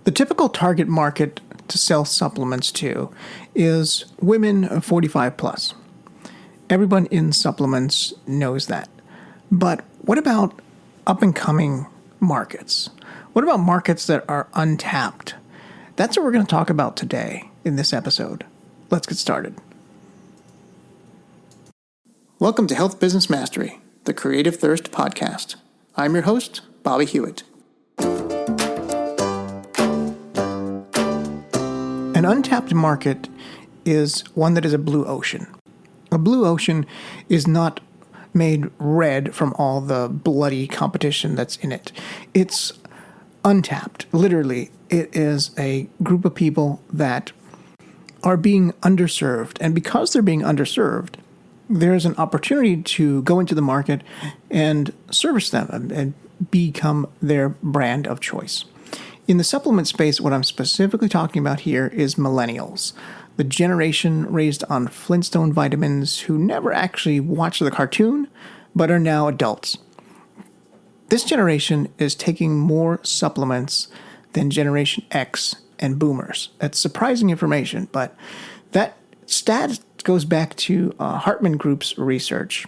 The typical target market to sell supplements to is women 45 plus. Everyone in supplements knows that. But what about up-and-coming markets? What about markets that are untapped? That's what we're going to talk about today in this episode. Let's get started. Welcome to Health Business Mastery, the Creative Thirst podcast. I'm your host, Bobby Hewitt. An untapped market is one that is a blue ocean. A blue ocean is not made red from all the bloody competition that's in it. It's untapped. Literally, it is a group of people that are being underserved. And because they're being underserved, there's an opportunity to go into the market and service them and become their brand of choice. In the supplement space, what I'm specifically talking about here is millennials, the generation raised on Flintstone vitamins who never actually watched the cartoon, but are now adults. This generation is taking more supplements than Generation X and boomers. That's surprising information, but that stat goes back to Hartman Group's research,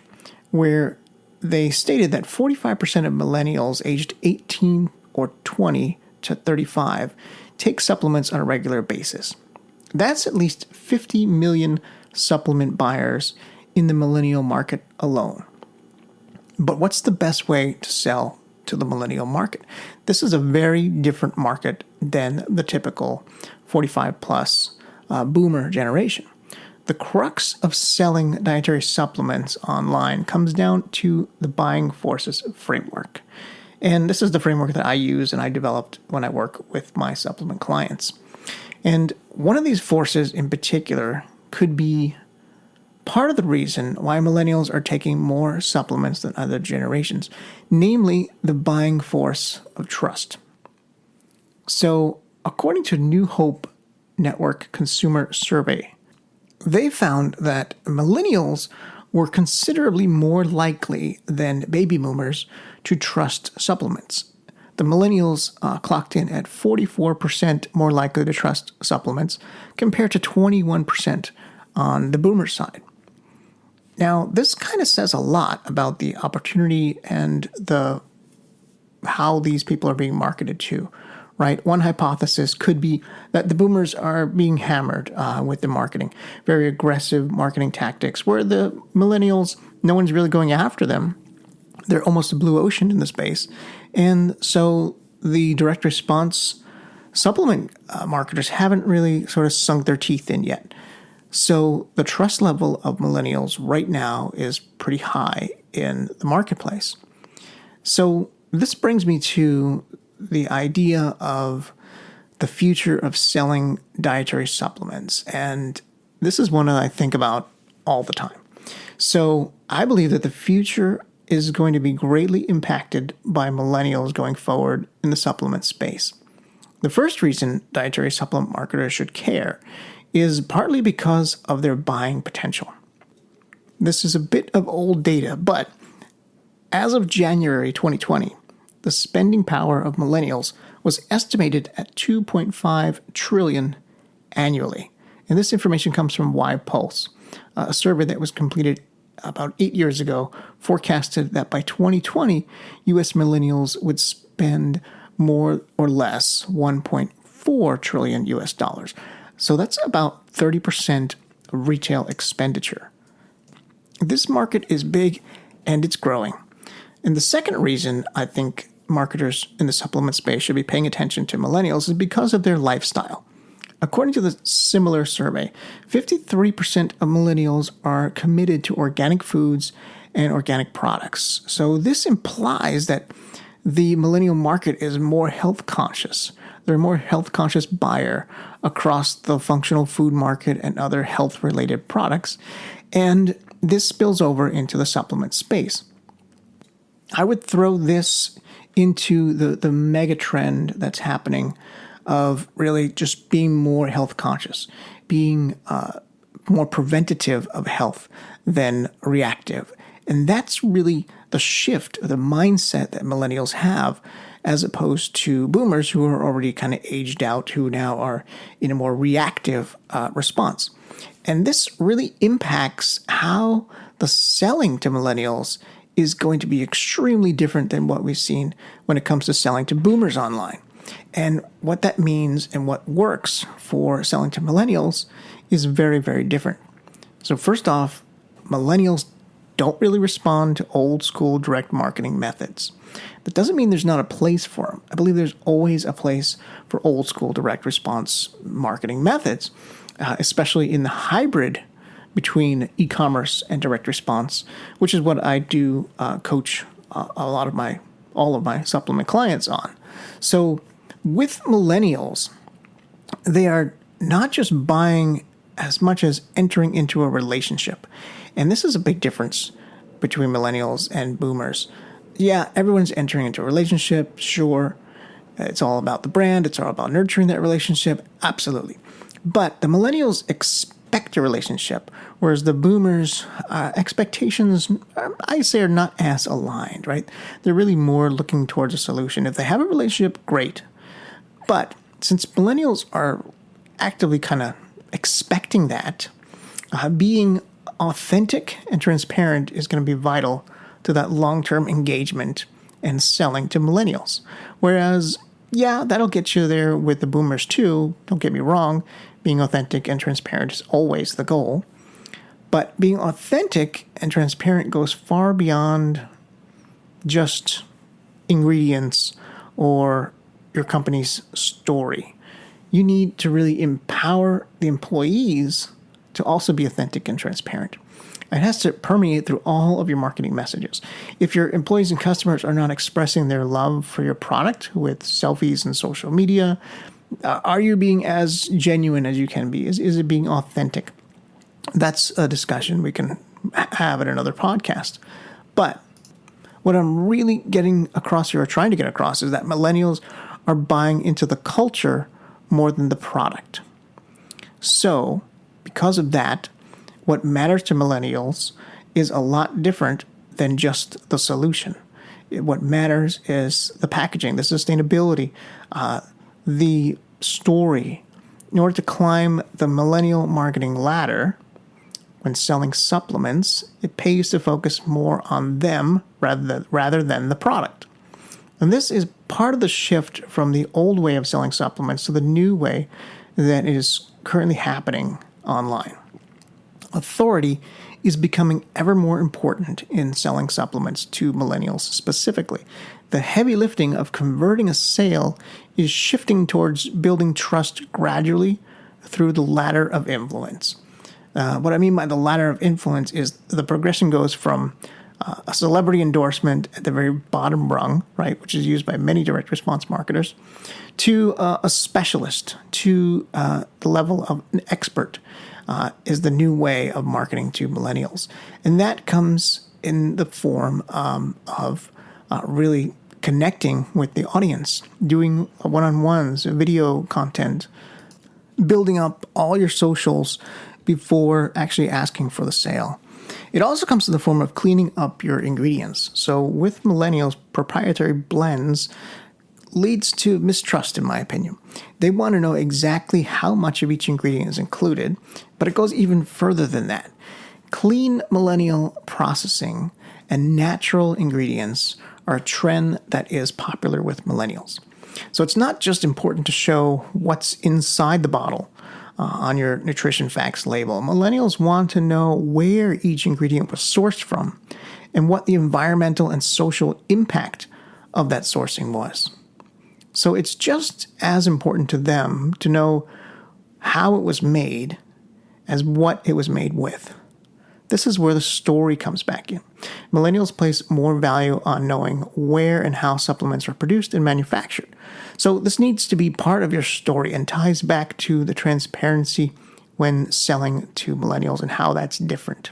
where they stated that 45% of millennials aged 18 or 20 to 35 take supplements on a regular basis. That's at least 50 million supplement buyers in the millennial market alone. But what's the best way to sell to the millennial market? This is a very different market than the typical 45 plus boomer generation. The crux of selling dietary supplements online comes down to the buying forces framework. And this is the framework that I use and I developed when I work with my supplement clients. And one of these forces in particular could be part of the reason why millennials are taking more supplements than other generations, namely the buying force of trust. So, according to New Hope Network Consumer Survey, they found that millennials were considerably more likely than baby boomers to trust supplements. The millennials clocked in at 44% more likely to trust supplements compared to 21% on the boomer side. Now, this kind of says a lot about the opportunity and how these people are being marketed to, right? One hypothesis could be that the boomers are being hammered with the marketing, very aggressive marketing tactics, where the millennials, no one's really going after them. They're almost a blue ocean in the space. And so the direct response supplement marketers haven't really sort of sunk their teeth in yet. So the trust level of millennials right now is pretty high in the marketplace. So this brings me to the idea of the future of selling dietary supplements. And this is one that I think about all the time. So I believe that the future is going to be greatly impacted by millennials going forward in the supplement space. The first reason dietary supplement marketers should care is partly because of their buying potential. This is a bit of old data, but as of January 2020, the spending power of millennials was estimated at $2.5 trillion annually. And this information comes from YPulse, a survey that was completed about 8 years ago, forecasted that by 2020, U.S. millennials would spend more or less $1.4 trillion US dollars. So that's about 30% of retail expenditure. This market is big and it's growing. And the second reason I think marketers in the supplement space should be paying attention to millennials is because of their lifestyle. According to the similar survey, 53% of millennials are committed to organic foods and organic products. So this implies that the millennial market is more health conscious. They're a more health conscious buyer across the functional food market and other health related products. And this spills over into the supplement space. I would throw this into the mega trend that's happening of really just being more health conscious, being more preventative of health than reactive. And that's really the shift, the mindset that millennials have as opposed to boomers who are already kind of aged out, who now are in a more reactive response. And this really impacts how the selling to millennials is going to be extremely different than what we've seen when it comes to selling to boomers online. And what that means and what works for selling to millennials is very, very different. So first off, millennials don't really respond to old school direct marketing methods. That doesn't mean there's not a place for them. I believe there's always a place for old school direct response marketing methods, especially in the hybrid between e-commerce and direct response, which is what I do coach all of my supplement clients on. So with millennials, they are not just buying as much as entering into a relationship. And this is a big difference between millennials and boomers. Yeah, everyone's entering into a relationship, sure. It's all about the brand. It's all about nurturing that relationship. Absolutely. But the millennials expect a relationship, whereas the boomers' expectations, I say, are not as aligned, right? They're really more looking towards a solution. If they have a relationship, great. But since millennials are actively kind of expecting that, being authentic and transparent is going to be vital to that long-term engagement and selling to millennials. Whereas, yeah, that'll get you there with the boomers too. Don't get me wrong. Being authentic and transparent is always the goal. But being authentic and transparent goes far beyond just ingredients or your company's story. You need to really empower the employees to also be authentic and transparent. It has to permeate through all of your marketing messages. If your employees and customers are not expressing their love for your product with selfies and social media, are you being as genuine as you can be? Is it being authentic? That's a discussion we can have at another podcast. But what I'm really getting across here, or trying to get across, is that millennials are buying into the culture more than the product. So, because of that, what matters to millennials is a lot different than just the solution. What matters is the packaging, the sustainability, the story. In order to climb the millennial marketing ladder, when selling supplements, it pays to focus more on them rather than the product. And this is part of the shift from the old way of selling supplements to the new way that is currently happening online. Authority is becoming ever more important in selling supplements to millennials specifically. The heavy lifting of converting a sale is shifting towards building trust gradually through the ladder of influence. What I mean by the ladder of influence is the progression goes from a celebrity endorsement at the very bottom rung, right, which is used by many direct response marketers, to a specialist, to the level of an expert, is the new way of marketing to millennials. And that comes in the form of really connecting with the audience, doing one-on-ones, video content, building up all your socials before actually asking for the sale. It also comes in the form of cleaning up your ingredients. So with millennials, proprietary blends leads to mistrust, in my opinion. They want to know exactly how much of each ingredient is included, but it goes even further than that. Clean millennial processing and natural ingredients are a trend that is popular with millennials. So it's not just important to show what's inside the bottle on your nutrition facts label. Millennials want to know where each ingredient was sourced from and what the environmental and social impact of that sourcing was. So it's just as important to them to know how it was made as what it was made with. This is where the story comes back in. Millennials place more value on knowing where and how supplements are produced and manufactured. So this needs to be part of your story and ties back to the transparency when selling to millennials and how that's different.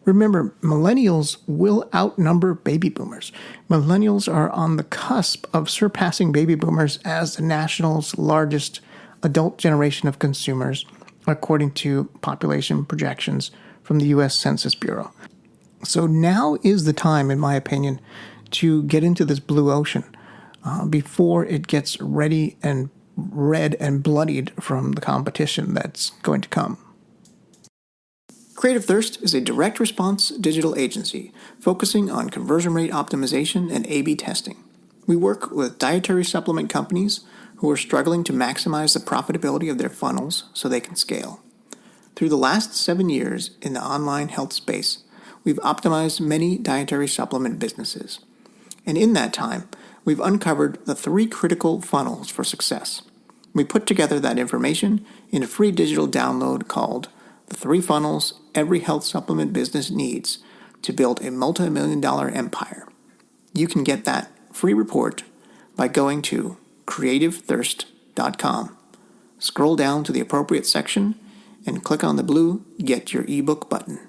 Remember, millennials will outnumber baby boomers. Millennials are on the cusp of surpassing baby boomers as the nation's largest adult generation of consumers, according to population projections from the U.S. Census Bureau. So now is the time, in my opinion, to get into this blue ocean. before it gets ready and red and bloodied from the competition that's going to come. Creative Thirst is a direct response digital agency focusing on conversion rate optimization and A/B testing. We work with dietary supplement companies who are struggling to maximize the profitability of their funnels so they can scale. Through the last 7 years in the online health space, we've optimized many dietary supplement businesses. And in that time, we've uncovered the 3 critical funnels for success. We put together that information in a free digital download called The 3 Funnels Every Health Supplement Business Needs to Build a Multi-million-dollar Empire. You can get that free report by going to creativethirst.com. Scroll down to the appropriate section and click on the blue Get Your ebook button.